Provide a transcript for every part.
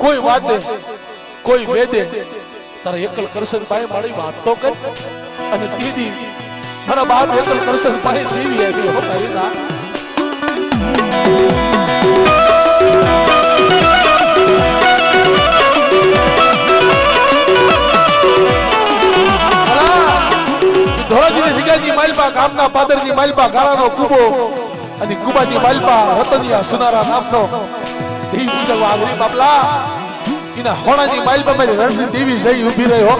કોઈ વાતે કોઈ વેદે તારા એકલ કરશન પાએ મારી વાત તો કર અને દીદી મારા બાપ એકલ કરશન પાએ દેવી આવી હો મારી ના ધોરાજીની સિગાજી માલપા ગામના પાદરજી માલપા ગાળાનો કુબો અને કુબાજી માલપા રતનિયા સુનારા નામનો દેવી પૂજવા આગરી બાપલા ઇના હોણાજી માલપા મારી રણની દેવી સહી ઊભી રહી હો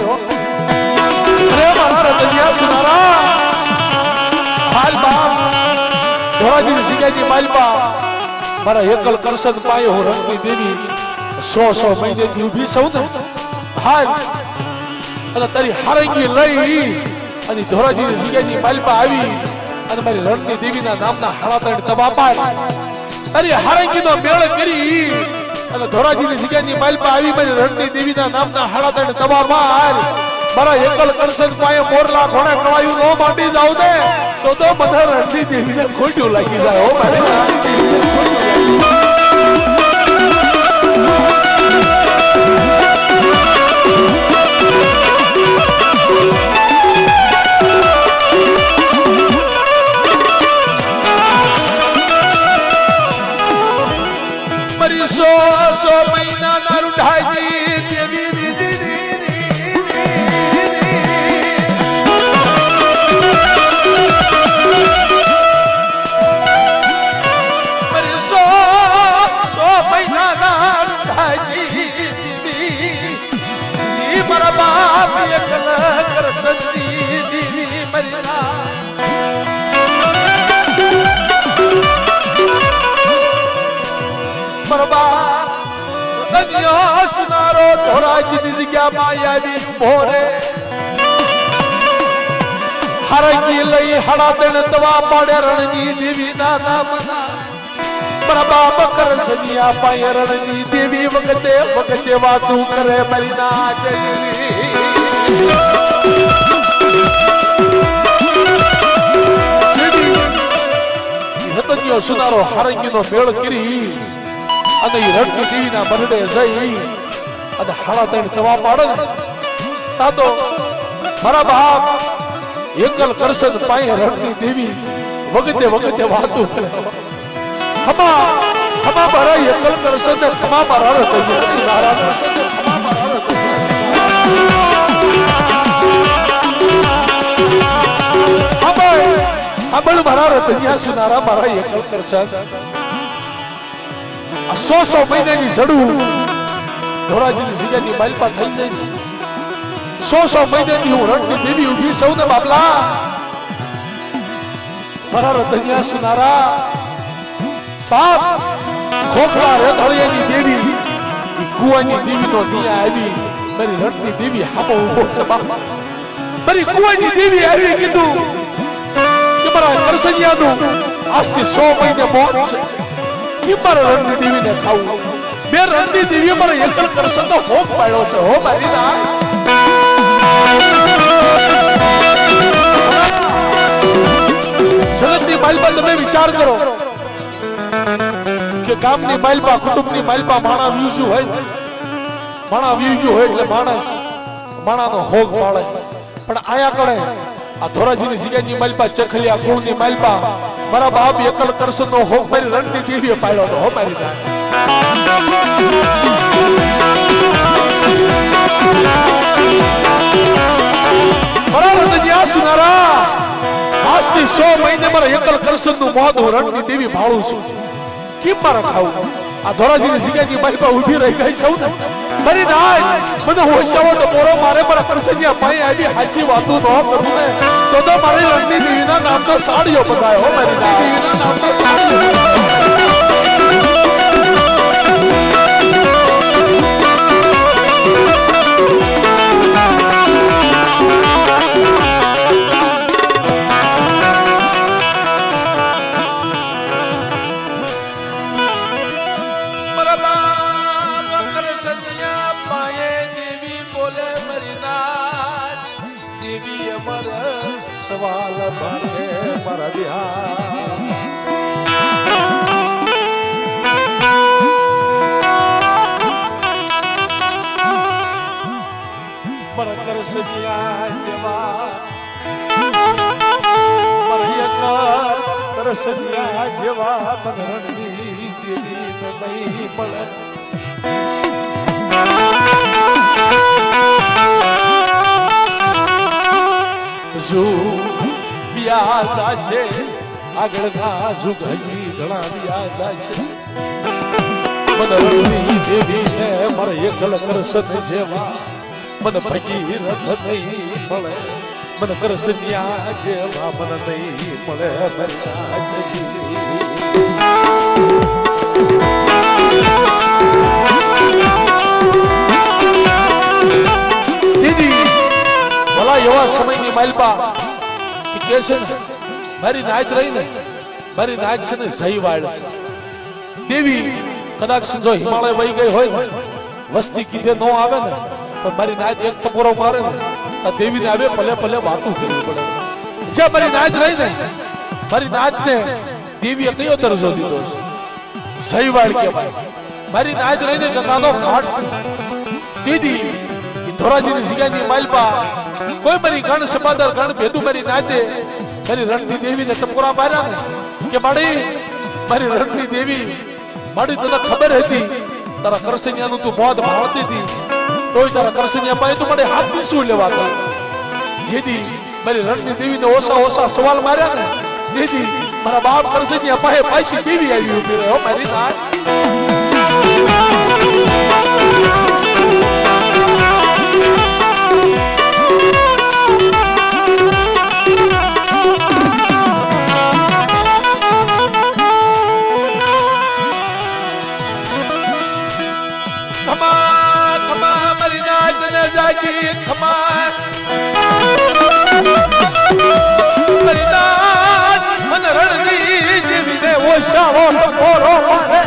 અરે મારા રતનિયા સુનારા હાલ બાપ ધોરાજીની સિગાજી માલપા મારા એકલ કરશન પાયો હો રણની દેવી 100 મહિનેથી ઊભી સૌ ને હાલ અને તારી હારંગી લઈ અને ધોરાજીની સિગાજી માલપા આવી અને મારી રણની દેવીના નામના હાળાતણ તબા પાડ અરે હારંગીનો મેળ કરી અને ધોરાજીની સિગાજી માલપા આવી મારી રણની દેવીના નામના હાળાતણ તબા પાડ મારા એકલ કરશન પાએ મોરલા ઘોડે કળાયું નો માંડી જાવ ને તો બધા રણની દેવીને ખોટું લાગી જાય હો મારી રણની દેવીને ખોટું સો મહિના ના રૂઢાજી દેવી દીદી સો મહિના ના રૂઢાજી દેવી મારા બાપ એકલ કરશન દીદી મરી ના સુનારો ધોરાજીની જગ્યામાં આવી ઉભો રે હારંગી લઈ હડાદણ તવા પાડે રણની દેવીના નામના મારા બાપ કરશનિયા પાય રણની દેવી વખતે વાતું કરે મારી ના દેવી સુનારો હારંગીનો મેળ કરી અને રણની દેવીના બરડે જઈ અને હાળાતણ તવા પાડે તા તો મારા બાપ એકલ કરશન પાએ રણની દેવી વખતે વાતો કરે ખમા મારા એકલ કરશન ને ખમા મારા રતનિયા સુનારા કરશન ને ખમા મારા રતનિયા મારા રતનિયા સુનારા મારા એકલ કરશન 100 મહિનાની જડું ધોરાજીની સિગાજી માલપા થઈ જાય છે 100 મહિનાની હું રણની દેવી ઊભી સૌ ને બાપલા મારા રતનિયા સુનારા બાપ ખોખલા રેતળિયાની દેવી કુવાની દેવીનો દિયા આવી મારી રણની દેવી હામો ઊભો છે બાપ મારી કુવાની દેવી આવી કીધું કે મારા કરશનિયાનું આજથી 100 મહિને મોત છે મારા રણની દેવીને ખાવું બે રણની દેવી મારા એકલ કરશન તો ભોગ પાડ્યો છે હો મારી ના જગતની માલપા તમે વિચાર કરો કે ગામની માલપા કુટુંબની માલપા માણા વ્યુજુ હોય એટલે માણાનો ભોગ પાડે પણ આયા કણે આ ધોરાજીની સિગાજી માલપા ચખલિયા કુળની માલપા મારા બાપ એકલ કરશન નો હોક મારી રણની દેવીએ પાડ્યો તો હો મારી ના મારા રતનિયા સુનારા આજથી 100 મહિને મારા એકલ કરશન નું મોત હું રણની દેવી ભાળું છું કેમ મારા ખાવું આ ધોરાજીની સિગાજી માલપા ઊભી રહી ગઈ સૌ ને મારી નાય મને હોશાવો તો મોરો મારે મારા કરશનિયા પાએ આવી હાચી વાતો ન કરું ને તો મારી રણની દેવીના નામનો સાડીઓ બધાય હો મારી દેવીના નામનો સાડીઓ સવાલ મારે મારા બિહાર કરસનિયા જેવા કરસનિયા જેવા મનરણની દેવી નહીં મળે જો વ્યાજ છે આગળના જુગ હજી ઘણા વ્યાજ છે મનરણની દેવીને મળે એકલ કરસન જેવા મન ભગીરથ નહીં મળે મન કરસનિયા જેવા મન નહીં મળે દીદી ભલા એવા સમયની માલપા કે છે ને મારી નાચ રહી ને મારી નાચ છે ને જયવાડ છે દેવી કદાચ જો હિમાલય વહી ગઈ હોય વસ્તી કીધે ન આવે ને પણ મારી નાચ એક ટપોરો મારે ને આ દેવીને આવે ભલે ભલે વાતું કરવી પડે જે મારી નાચ રહી ને મારી નાચને દેવીએ કયો દરજ્જો દીધો છે જયવાડ કહેવાય મારી નાચ રહીને ગંગાનો ઘાટ છે દીદી ધોરાજીની જગ્યાની માલપા કોઈ મારી ગણ સમાદર ગણ ભેદુ મારી નાચે મારી રણની દેવીને ટપોરા માર્યા ને કે મારી રણની દેવી મારી તને ખબર હતી તારા કરસનિયાનું તું મોત ભાળતી હતી તોય તારા કરસનિયા પાસે તું મને હાથ પીસું લેવા તો જેથી મારી રણની દેવીને ઓછા સવાલ માર્યા ને તેથી મારા બાપ કરસનિયા પાસે પાછી દેવી આવી ઉભી રહ્યો મારી નાચ જાગી ખમા મરિદાન મનરણની દેવીને ઓછાવો ટપોરો મારે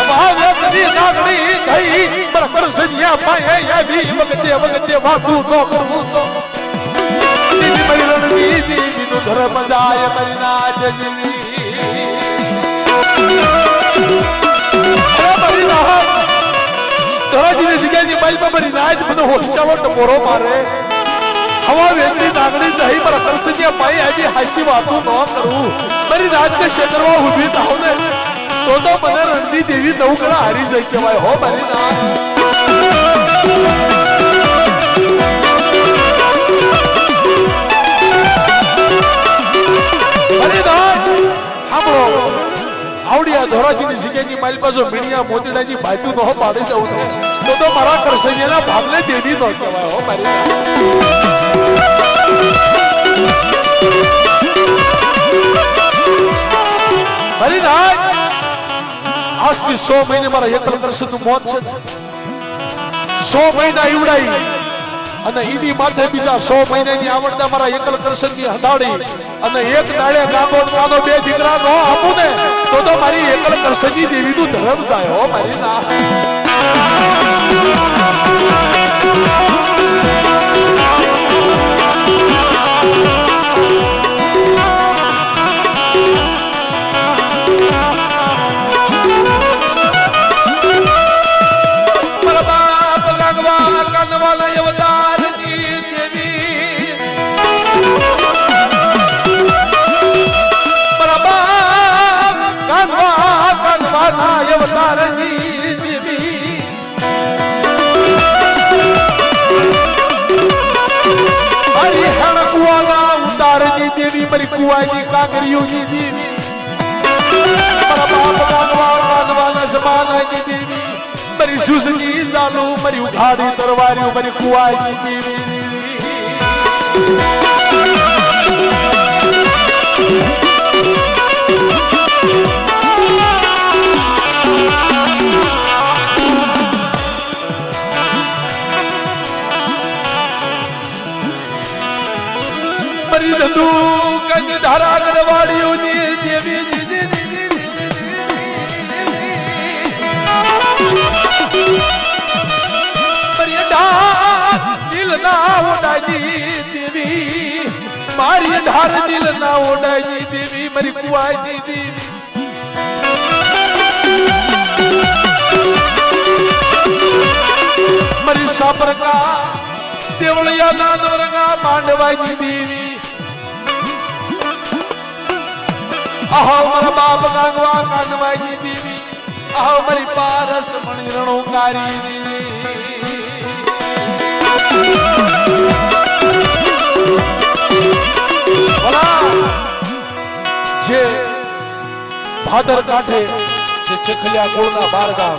ભાવતની નાગણી થઈ પર કરસનિયા પાએ આવી વગતે વાતું ન કરવું તો દેવી મરિરણની દેવીનું ધર્મ જાય મરી નાચજી ધોરાજીની જગ્યાની માલપા મારી નાચ મને હોશાવો ટપોરો મારે હવા વેચની નાગણી થઈ પર કરસનિયા પાઈ આવી હાસી વાતો ન કરું મારી નાચને ક્ષેત્રમાં ઊભી થાવ ને તો મને રણની દેવી નવગણા હારી જઈ કહેવાય હો મારી નાચ મારી નાચ સાંભળો આવડિયા ધોરાજીની જગ્યાની માલપા જો મીણિયા મોતીડાની બાજુ ન પાડી જવું ને તો મારા કરસનિયાના ભાગને દેવી ન કહેવાય હો મારી મારી નાચ આજથી 100 મહિને મારા એકલ કરસનનું મોત છે 100 મહિના ઈવડાઈ અને ઈની માથે બીજા 100 મહિનાની આવડતા મારા એકલ કરસનની હથાડી અને એક દાડે કાનો બે દીકરા નો આપું ને તો મારી એકલ કરસનની દેવીનું ધર્મ જાય હો મારી ના મારા બાપ ગાગવા કાનવાલા અવતારની દેવી મારા બાપ કાનવાના અવતારની દેવી મારી હણકુવાલા ઉતારની દેવી મારી કુવાની કાંગરીઓની દેવી મારા બાપ કાનવાના જમાનાની દેવી મારી સુસની ઝાલુ મારી ઉઘાડી તરવારીઓ મારી કુવાની દેવી મારી ધંધુ કની ધારા કરવાડીઓની દેવી દિલ ના ઓડાઈ દેવી મારી ઢાર દિલ ના ઓડાઈ દેવી મારી કુવાઈ દેવી મારી સાપરકા દેવળિયા નાદવરગા માંડવાની દેવી આહો મારા બાપ ગાંગવા કાનવાની દેવી આહો મારી પારસ મણી રણોકારી દેવી જે ભાદર કાંઠે જે ચેખલિયા કુળના 12 ગામ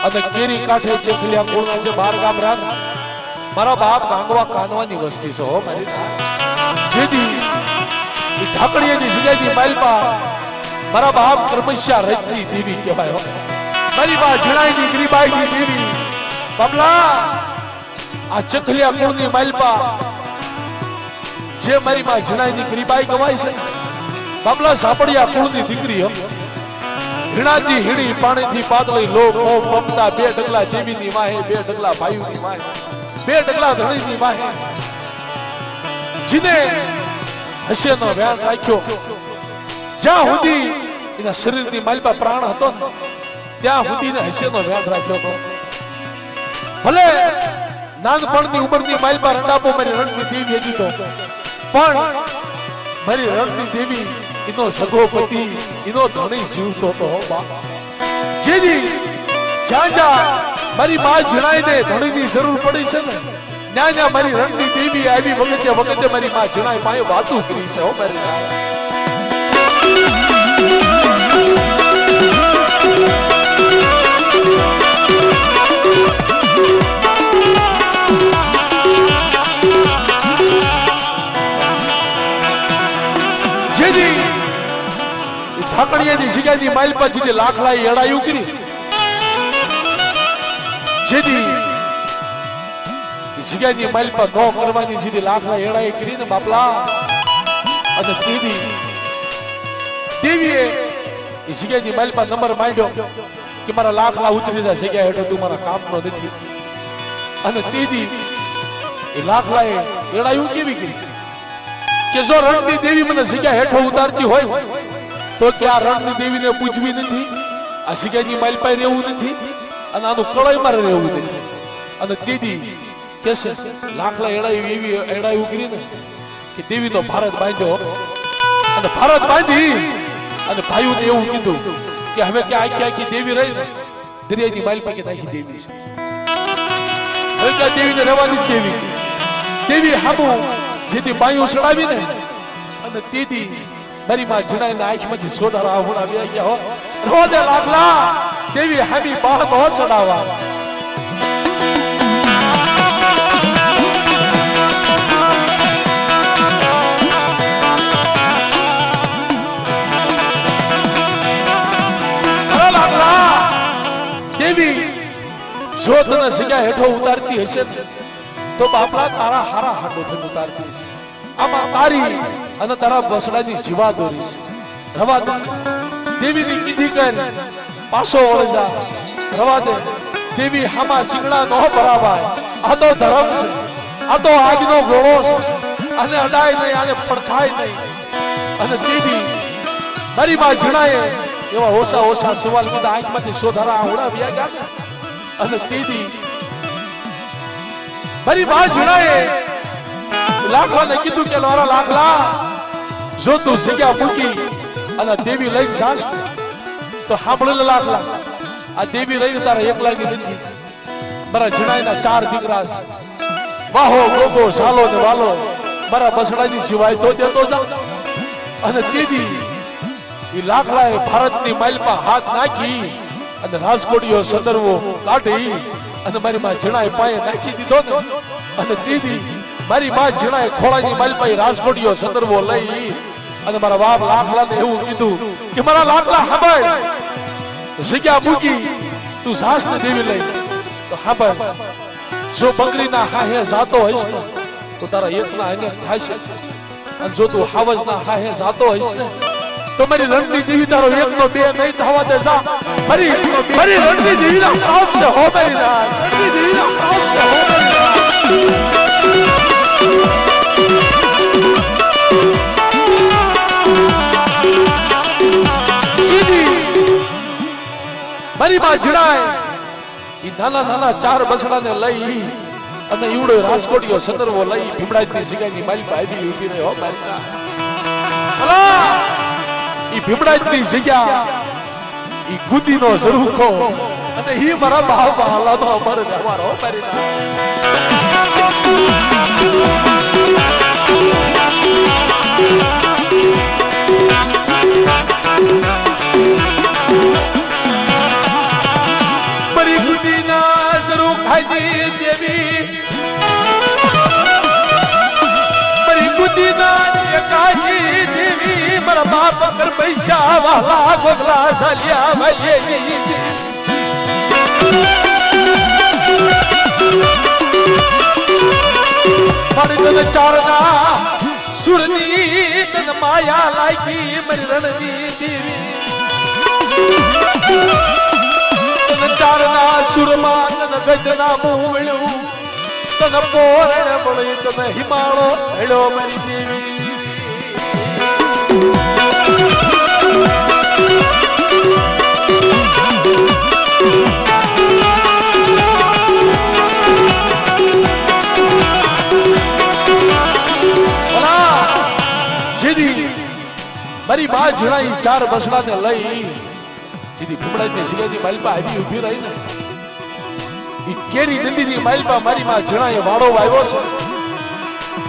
અને કેરી કાંઠે ચેખલિયા કુળના જે 12 ગામ રાખ મારા બાપ ગાંગવા કાનવાની વસ્તી છે હો મારી જેદી ઈ ઢાકડીયાની જગ્યાની માલપા મારા બાપ કર્મશ્યા રજની દેવી કહેવાય હો મારી બા જણાઈની ગરીબાઈની દેવી બાબલા આ ચેખલિયા કુળની માલપા જે મારી માં જણાઈની ગરીબાઈ કહેવાય છે બાબલા સાપડિયા કુળની દીકરી હમ હિણાથી હિણી પાણીથી પાતળી લોક મોહ મમતા 2 ડગલા જેવીની વાહે 2 ડગલા ભાઈઓની વાહે 2 ડગલા ધણીની વાહે જીને હસેનો વ્યાન રાખ્યો જ્યાં સુધી એના શરીરની માલપા પ્રાણ હતો ને ત્યાં સુધીને હસેનો વ્યાન રાખ્યો હતો ભલે નાનપણની ઉંમરની માલપા રંડાપો મારી રણની દેવી હતી તો પણ મારી રણની દેવી એનો સગો પતિ એનો ધણી જીવતો હતો જેથી જ્યાં જ્યાં મારી માં જણાઈને ધણીની જરૂર પડી છે ને ત્યાં જ્યાં મારી રણની દેવી આવી વખતે વખતે મારી માં જણાઈ પાયો વાતું કરી છે હો મારી જેથી ઠાકડીયાની જગ્યાની માઇલ પર જેથી લાખલાઈ એડાયું કરી જેથી જગ્યાની માઇલ પર નો કરવાની જેથી લાખલાઈ એડાઈ કરી ને બાપલા અને તેદી દેવીએ એ જગ્યાની માઇલ પર નંબર માંડ્યો કે મારા લાખલા ઉતરી જાય જગ્યા હેઠળ તું મારા કામનો નથી અને તેદી એ લાખલાએ એડાયું કેવી કરી કે જો રણની દેવી મને જગ્યા હેઠો ઉતારતી હોય તો કે આ રણની દેવીને પૂછવી નથી આ જગ્યાની માઇલ પર રહેવું નથી અને આનું કળાઈમાં રહેવું નથી અને તેદી કેસે લાખલા એડાયું એવી એડાયું કરીને કે દેવીનો ભારત બાંધ્યો અને ભારત બાંધી અને ભાઈઓને એવું કીધું કે હવે કે આખી આખી દેવી રહી ને દરિયાની માઇલ પર કે આખી દેવી છે હવે કે દેવીને રહેવાની દેવી દેવી હાબુ જેથી બાયું સડાવીને અને તેદી મારી માં જણાઈને આંખમાંથી સોડારા હોડા વ્યા ગયા હો રોદે લાખલા દેવી હામી બાહ નો સડાવા લાખલા દેવી જો તને જગ્યા હેઠો ઉતારતી હશે તો બાપલા તારા હારા હાડો થઈને ઉતારતી હશે આમાં તારી અને તારા બસડાની જીવા દોરી છે રવા દે દેવીની કીધી કર પાછો વળજા રવા દે દેવી હામાં સિંગડા નો ભરાવાય આ તો ધર્મ છે આ તો આજનો ગોળો છે અને અડાય નહીં આને પડખાય નહીં અને દેવી મારી માં જણાય એવા ઓછા ઓછા સવાલ કીધા આંખમાંથી સોધારા આવડા વ્યા ગયા અને તેદી મારી માં જણાય લાખલાને કીધું કે મારા લાખલા જો તું જગ્યા મૂકી અને દેવી લઈને જાસ તો સાંભળેલા લાખલા આ દેવી લઈને તારા એકલાની નથી મારા જણાયના 4 દીકરા છે વાહો ગોગો સાલો ને વાલો મારા બસડાની જીવાય તો દેતો જા અને તેદી એ લાખલાએ ભારતની માઇલમાં હાથ નાખી અને રાજકોટીયો સંદર્ભો કાઢી અને મારી માં જણાય પાયે નાખી દીધો ને અને તેદી મારી માં જણાય ખોળાની માલપાઈ રાજકોટીયો સંદર્ભો લઈ અને મારા બાપ લાખલાને એવું કીધું કે મારા લાખલા હાંભળ જગ્યા મૂકી તું સાસને દેવી લઈ તો હાંભળ જો બકરીના હાહે જાતો હઈશ ને તો તારા એકના અનેક થાશે અને જો તું હાવજના હાહે જાતો હઈશ ને તો મારી રણની દેવી તારો એકનો બે નહીં થવા દે જા મારી રણની દેવીના પાપ છે હો મારી રણની દેવીના પાપ છે હો મારી માં જણાય ઈ નાના નાના 4 બસડાને લઈ અને ઈવડો રાજકોટીયો સંદર્ભો લઈ ભીમડાજની જગ્યાની માલિકા આવી ઊભી રહી હો માલિકા અલા ઈ ભીમડાજની જગ્યા ઈ ગુદીનો ઝરૂખો અને ઈ મારા ભાવ હાલાનો અમર વ્યવહાર હો મારીના મારી ગુદીના ઝરૂખાજી દેવી મારી ગુદીના એકાજી દેવી મારા બાપ કર પૈસા વાલા ગોગલા સાલિયા વાલી મારી તન ચારના સુરની તન માયા લાગી મારી રણની દેવી તન ચારના સુરમાં તન ગજના મોવળ્યું તન પોરણ મળી તન હિમાળો હેળો મારી દેવી મારી બા જણાઈ ચાર બસડાને લઈ સીધી ભીમડાજની જગ્યાની માલપા આવી ઊભી રહી ને ઈ કેરી નદીની માલપા મારી માં જણાએ વાળો વાવ્યો છે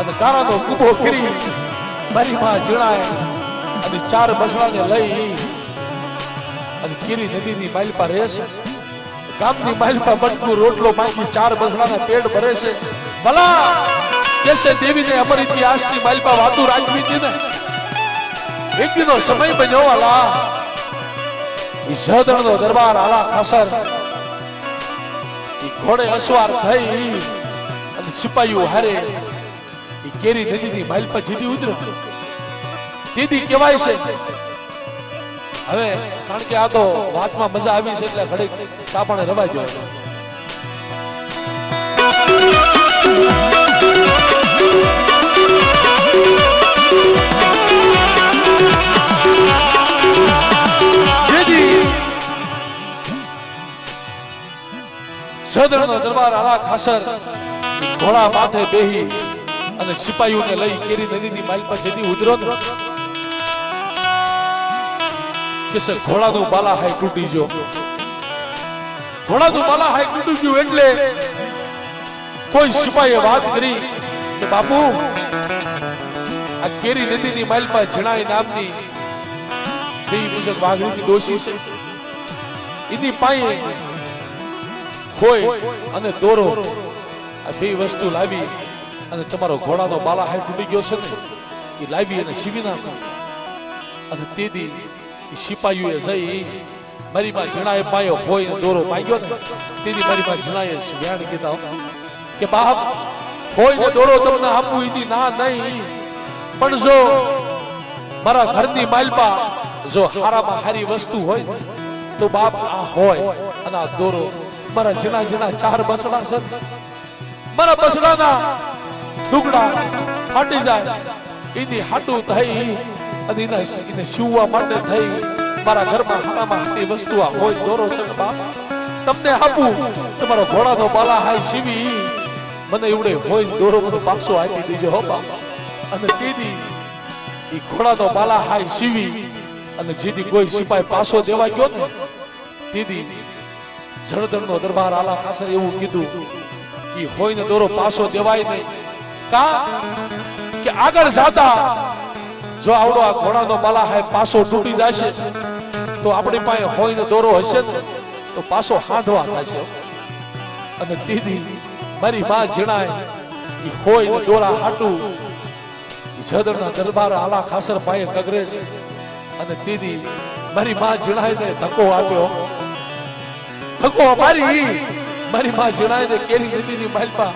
અને કારાનો કૂબો કરી મારી માં જણાએ અને ચાર બસડાને લઈ અને કેરી નદીની માલપા રહે છે ગામની માલપા બટકું રોટલો માંગી ચાર બસડાના પેટ ભરે છે ભલા કેસે દેવીને અમારી ઇતિહાસની માલપા વાતું રાખવી હતી ને એક દિનો સમય બન્યો વાલા ઈ સદણનો દરબાર આલા ખાસર ઈ ઘોડે અસવાર થઈ અને સિપાહીઓ હારે ઈ કેરી નદીની માઇલ પર જીદી ઉતરો દીદી કહેવાય છે હવે કારણ કે આ તો વાતમાં મજા આવી છે એટલે ઘડીક તાપણે રવાઈ જાય સદરનો દરબાર આલા ખાસર ઘોડા માથે બેહી અને સિપાહીઓને લઈ કેરી નદીની માઇલ પર જતી ઉતરો કે સે ઘોડાનું બાલા હાય તૂટી ગયો ઘોડાનું બાલા હાય તૂટી ગયું એટલે કોઈ સિપાહીએ વાત કરી કે બાપુ આ કેરી નદીની માઇલ પર જણાઈ નામની દેવી મુજબ વાઘરીની ડોશી છે એની પાયે હોય અને દોરો આ બે વસ્તુ લાવી અને તમારો ઘોડાનો બાલા હાય તૂટી ગયો છે ને એ લાવી અને સીવી નાખો અને તેદી એ સિપાહીઓએ જઈ મારી માં જણાએ પાયો હોય ને દોરો માંગ્યો ને તેદી મારી માં જણાએ વ્યાણ કીધા કે બાપ હોય ને દોરો તમને આપવું એની ના નહીં પણ જો મારા ઘરની માલપા જો હારામાં હારી વસ્તુ હોય તો બાપ આ હોય અને આ દોરો મારા જીણા જીણા ચાર બસડા છે મારા બસડાના ટુકડા ફાટી જાય એની હાટું થઈ અને એને સીવવા માટે થઈ મારા ઘરમાં હારામાં હારી વસ્તુ આ હોય દોરો છે ને બાપ તમને આપું તમારો ઘોડાનો બાલા હાય સીવી મને એવડે હોય દોરો મને પાછો આપી દેજો હો બાપ અને તેદી એ ઘોડાનો બાલા હાય સીવી અને જેથી કોઈ સિપાઈ પાછો દેવા ગયો ને તેદી જળદરનો દરબાર આલા ખાસર એવું કીધું કે હોય ને દોરો પાછો દેવાય નહીં કા કે આગળ જાતા જો આવડો આ ઘોડાનો બાલા હાય પાછો તૂટી જશે તો આપણી પાસે હોય ને દોરો હશે ને તો પાછો હાંધવા થશે અને તેદી મારી માં જણાય કે હોય ને દોરા હાટું જળદરના દરબાર આલા ખાસર પાસે કગરે છે અને તેદી મારી માં જણાય ને ધક્કો આપ્યો ધક્કો મારી માં જણાય ને કેરી નદીની માલપા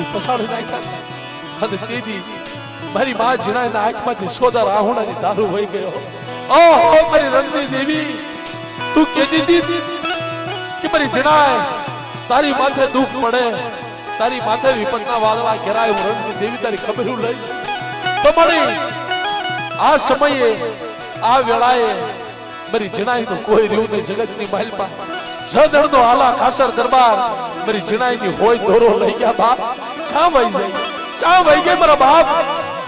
પસાડી નાખ્યા અને તેદી મારી માં જણાય ને આંખમાંથી સોદા રાહુણાની દારૂ વહી ગયો ઓહો મારી રણની દેવી તું કેતી હતી કે મારી જણાય તારી માથે દુઃખ પડે તારી માથે વિપતના વાદળા ઘેરાય હું રણની દેવી તારી ખબર લઈશ તો મળી આ સમયે આ વેળાએ મારી જણાય તો કોઈ રહ્યું નહીં જગતની માલપા જદરનો આલા ખાસર દરબાર મારી જણાઈની હોય દોરો લઈ ગયા બાપ ચા વઈ જાય ચા વઈ ગયા મારા બાપ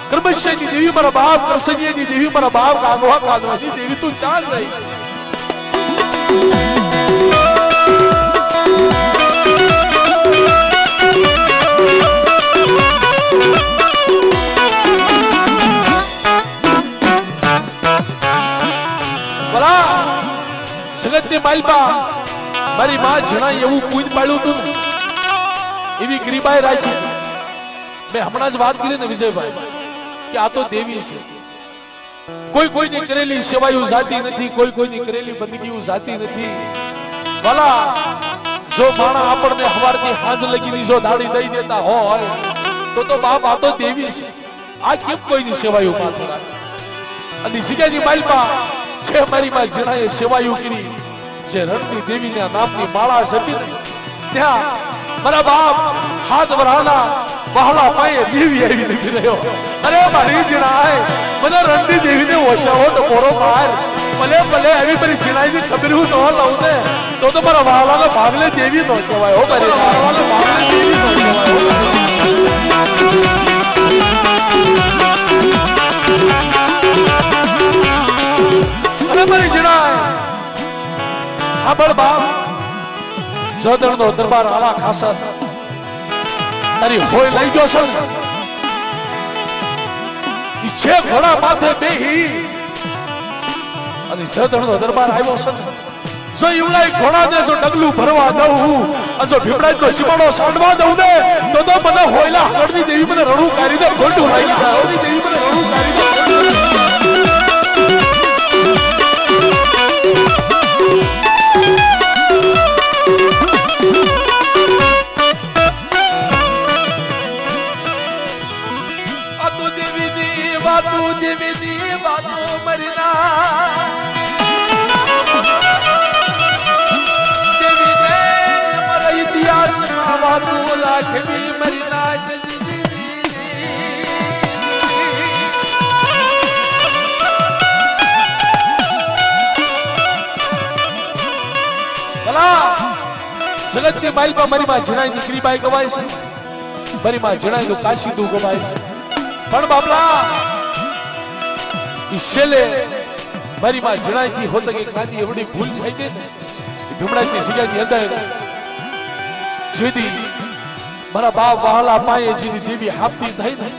કર્મશયની દેવી મારા બાપ કરસનિયાની દેવી મારા બાપ કાગવા કાદવાની દેવી તું ચા જઈ જગતની માલપા મારી માં જણાય એવું પૂજ પાડ્યું હતું એવી ગરીબાઈ રાખી મેં હમણાં જ વાત કરી ને વિજયભાઈ કે આ તો દેવી છે કોઈ કોઈની કરેલી સેવાયું જાતી નથી કોઈ કોઈની કરેલી બંદગીઓ જાતી નથી ભલા જો માણા આપણને હવારની હાંજ લગીની જો દાડી દઈ દેતા હોય તો બાપ આ તો દેવી છે આ કેમ કોઈની સેવાયું માથે રાખે અને જગ્યાની માલપા જે મારી માં જણાએ સેવાયું કરી જે રણની દેવીના નામની માળા જતી ત્યાં મારા બાપ હાથ વરાના બહાલા પાયે દેવી આવી નીકળી રહ્યો અરે મારી જણાએ મને રણની દેવીને ઓછાવો તો મોરો બહાર ભલે ભલે આવી મારી જણાઈની ખબર હું ન લઉં ને તો મારા બહાલાનો ભાગલે દેવી નો કહેવાય હો મારી બહાલાનો ભાગલે દેવી નો કહેવાય અરે મારી જણાય હાબળ બાપ જદરનો દરબાર આલા ખાસા તારી હોય લઈ ગયો છે ઈચ્છે ઘોડા માથે બેહી અને જદરનો દરબાર આવ્યો છે જો ઈવલાય ઘોડાને જો ડગલું ભરવા દઉં અને જો ભીમડાઈ તો સીમાડો સાંડવા દઉં ને તો મને હોયલા હળદી દેવી મને રણું કાઢી દે ગોંડું લાગી જાય હળદી દેવી મને રણું કાઢી દે દેવી વાતો મરના દેવી ને મારા ઇતિહાસમાં વાતો લાખવી મરના ભલા જગતની માલપા મારી માં જણાઈ દીકરી બાઈ ગવાય છે મારી માં જણાઈ નું કાશી તું ગવાય છે પણ બાપલા ઈશેલે મારી માં જણાઈ થી હોત કે કાંદી એવડી ભૂલ થઈ ગઈ ને ભીમડાની જગ્યાની અંદર જેદી મારા બાપ વહાલા પાયે જેની દેવી હાપતી થઈ ને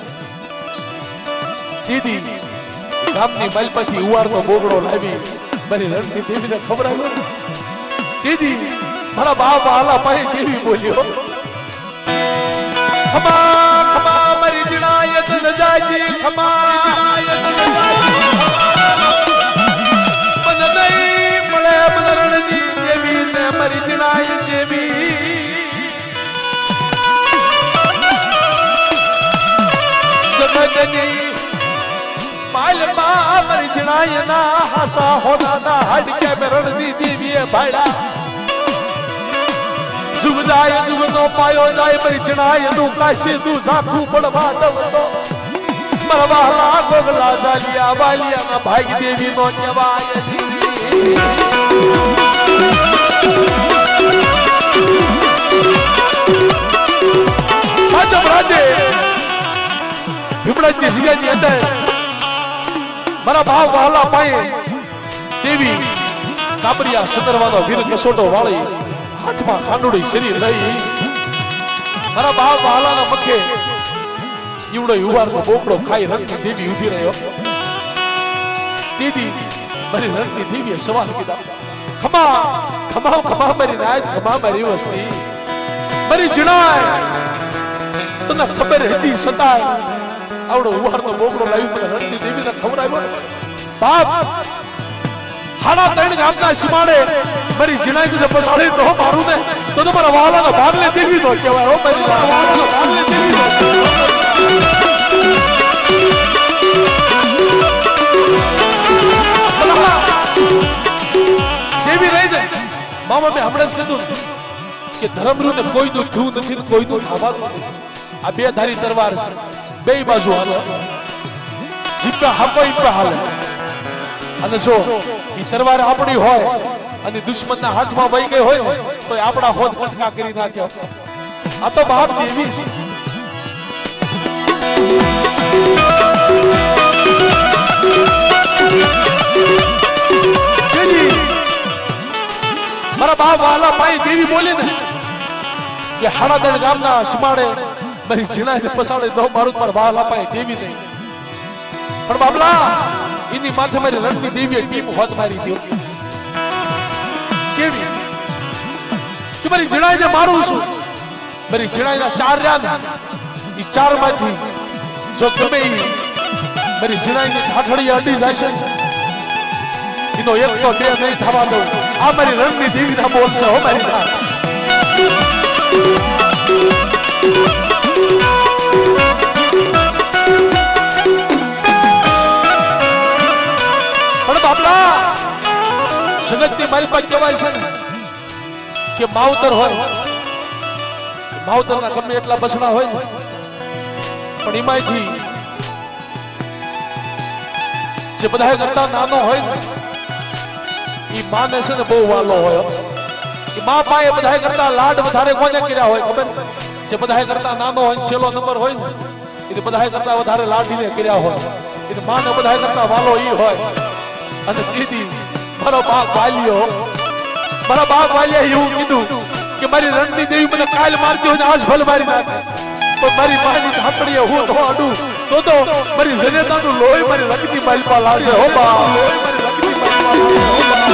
દીદી ગામની માલપાથી ઉવારનો બોગડો લાવી મારી રણની દેવીને ખબર આવ્યો દીદી મારા બાપ વહાલા પાયે દેવી બોલ્યો ખમા ખમા મારી જણાય તન જાજી ખમા મન નહીં મળે મનરણની દેવી ને મારી જણાય જેવી જગતની માલમાં મારી જણાય ના હાસા હોના હાડકે રણની દેવીએ ભાડા જુગ જાય જુગ નો પાયો જાય મારી જણાય નું કાશી તું ઝાખું પડવા દવતો મરવાલા ગોગલા જાલિયા વાલિયા ના ભાઈ દેવી નો કહેવાય પાછો રાજે ભીમડાની જગ્યાની અંદર મારા ભાવ વહાલા પાયે દેવી કાબરિયા સતરવાનો વીર કસોટો વાળી હાથમાં ખાંડુડી શરીર લઈ મારા બાપ વહાલાના મખે ઈવડો યુવારનો બોકડો ખાઈ રણની દેવી ઊભી રહ્યો દીદી મારી રણની દેવીએ સવાલ કીધા ખમા ખમા ખમા મારી રાજ ખમા મારી વસ્તી મારી જણાય તને ખબર હતી સતાય આવડો યુવારનો બોકડો લાવી મને રણની દેવીને ખબર આવ્યો બાપ હાડા ત્રણ ગામના સીમાડે મારી જણાઈ દીધે પસાડી તો મારું ને તો મારા વાલાના ભાગલે દેવી તો કહેવાય હો મારી વાલાના ભાગલે દેવી દેવી રહી જાય મામા મેં હમણાં જ કીધું કે ધર્મરૂ ને કોઈ નું થયું નથી કોઈ નું થવાનું નથી આ બે ધારી તલવાર છે બે બાજુ હાલે જીપે હાકો ઈપે હાલે અને જો ઈ તલવાર આપણી હોય અને દુશ્મનના હાથમાં વહી ગઈ હોય ને તો આપણા હોદ કટકા કરી નાખ્યો. આ તો બાપ દેવી છે. મારા બાપ વાલા ભાઈ દેવી બોલી ને કે હાડાદણ ગામના સીમાડે મારી જીણાને પસાડે દો મારું પર વાલા ભાઈ દેવી નહીં. પણ બાબલા એની માથે મારી રણની દેવીએ ટીપ હોત મારી દો. કેવી કે મારી જીણાને મારું છું. મારી જીણાના 4 રહ્યા એ 4 માંથી જો ગમે મારી જીણાની ઠાઠડી અડી જશે એનો એક તો 2 નહીં થવા દઉં. આ મારી રણની દેવીના બોલ છે હો મારી ના. પણ બાપલા જગતની માલપા કહેવાય છે ને કે માવતર હોય, માવતરના ગમે એટલા બસડા હોય પણ એમાંથી જે બધા કરતા નાનો હોય ને ઈ માને છે ને બહુ વાલો હોય. ઈ મા પાએ બધા કરતા લાડ વધારે કોને કર્યા હોય ખબર? જે બધા કરતા નાનો હોય છેલ્લો નંબર હોય ને એ બધા કરતા વધારે લાડીને કર્યા હોય. એ માને બધા કરતા વાલો ઈ હોય. અને કીધી મારો બાપ વાલ્યો, મારા બાપ વાલ્યા એવું કીધું કે મારી રણની દેવી મને કાલ મારતી હોય ને આજ ભલ મારી નાખે પણ મારી માની ધાપડીએ હું તો અડું તો મારી જનેતાનું લોહી મારી રક્તી માલપા લાગે હો બા. લોહી મારી રક્તી માલપા લાગે હો બા.